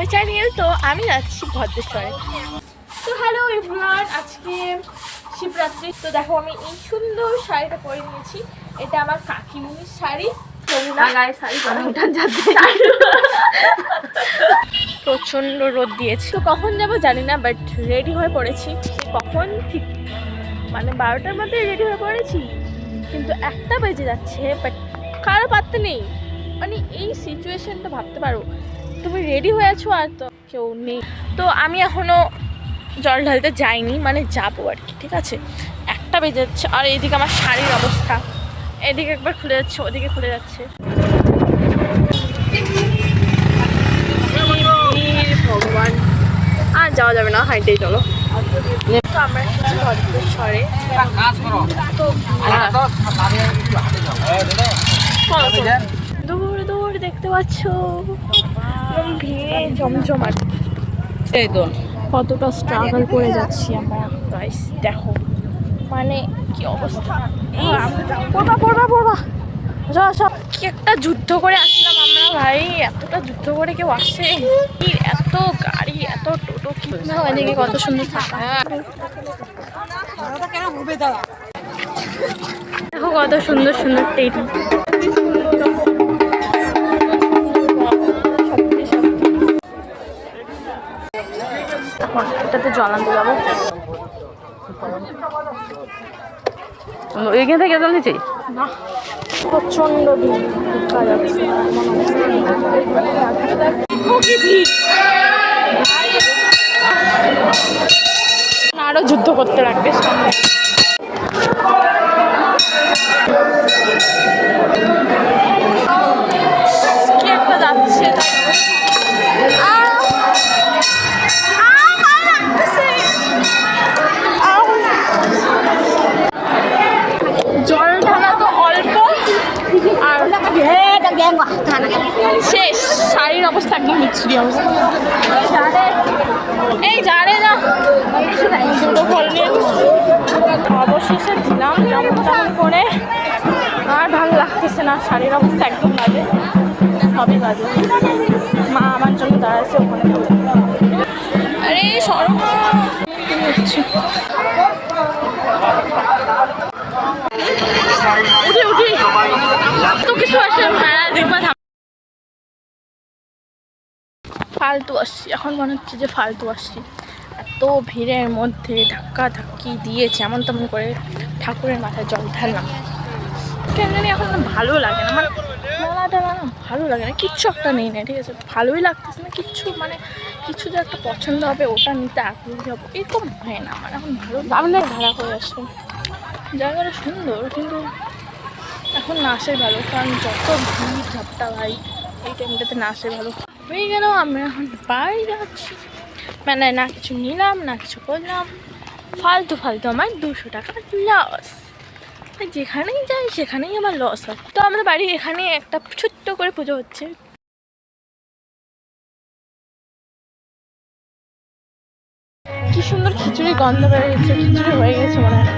My channel. তো আমি যাচ্ছি ভদ্রেশ্বরে। তো হ্যালো এভরিওয়ান, আজকে শিবরাত্রি। তো দেখো আমি এই সুন্দর শাড়িটা পরে নিয়েছি। এটা আমার কাকিমুনির শাড়ি। প্রচন্ড রোদ দিয়েছে, তো কখন যাবো জানি না, বাট রেডি হয়ে পড়েছি। কখন ঠিক মানে 12টার মধ্যে রেডি হয়ে পড়েছি, কিন্তু 1টা বেজে যাচ্ছে, বাট কারো পাত্তা নেই। মানে এই সিচুয়েশনটা ভাবতে পারো, তুমি রেডি হয়ে আছো আর তো কেউ নেই। তো আমি এখনো জল ঢালতে যাইনি, মানে যাবো আর কি, ঠিক আছে। 1টা বেজে যাচ্ছে, আর এইদিকে আমার শাড়ির অবস্থা, এদিকে একবার খুলে যাচ্ছে, ওদিকে খুলে যাচ্ছে। ভগবান, আর যাওয়া যাবে না, হাইটেই চলো। তো আমরা এসেছি ভদ্রেশ্বরে। তো দূর দূর দেখতে পাচ্ছ ভিড়ে জমজমাট। এই তো কতটা স্ট্রাগল করে যাচ্ছি আমরা, গাইস দেখো মানে কি অবস্থা। পড়বা পড়বা পড়বা, কি একটা যুদ্ধ করে আসলাম আমরা ভাই, এতটা যুদ্ধ করে কেউ আসে? এত গাড়ি, এত টোটো, কি না এদিকে কত সুন্দর থাকা। দেখো কত সুন্দর সুন্দর টেডি। এটাতে জল আনতে যাবো। এইখান থেকে জল দিচ্ছি না, প্রচন্ড ভিড় দেখা যাচ্ছে। আরো যুদ্ধ করতে লাগবে সামনে। কি একটা যাচ্ছে, জল ঢালা তো অল্প, আর শেষ। শাড়ির অবস্থা একদম মিছরি অবস্থা। এই জানে না দুটো ফল নিয়ে অবশেষে দিলাম যেমন তেমন করে। আর ভালো লাগতেছে না, শাড়ির অবস্থা একদম বাজে, সবই বাজে। মা আমার জন্য দাঁড়াচ্ছে ওখানে। আরে সরব হচ্ছে, উঠে উঠে তো কিছু আসে। হ্যাঁ দেখবা ফালতু আসছি, এখন মনে হচ্ছে যে ফালতু আসছি। এত ভিড়ের মধ্যে ধাক্কা ধাক্কি দিয়ে যেমন তেমন করে ঠাকুরের মাথায় জল ঢাললাম। কেন জানি এখন ভালো লাগে না, মানে মেলাটা না ভালো লাগে না, কিচ্ছু একটা নেই না, ঠিক আছে, ভালোই লাগতেছে না কিচ্ছু। মানে কিছু যে একটা পছন্দ হবে ওটা নিতে আগ্রহী হবো, এরকম হয় না আমার এখন। ভালো দামটা ভাড়া করে আসছে, জায়গাটা সুন্দর, কিন্তু এখন না আসাই ভালো, কারণ যত ভিড় ঝাপটা ভাই, এই টাইমটাতে না আসে ভালো। হয়ে গেল আমরা এখন বাড়ি যাচ্ছি, মানে না কিছু নিলাম না কিছু করলাম, ফালতু ফালতু আমার 200 টাকা লস। যেখানেই যাই সেখানেই আমার লস হয়। তো আমরা বাড়ি এখানে একটা ছোট্ট করে পুজো হচ্ছে। কি সুন্দর খিচুড়ি গন্ধ বেরিয়েছে, খিচুড়ি হয়ে গেছে মনে হয়।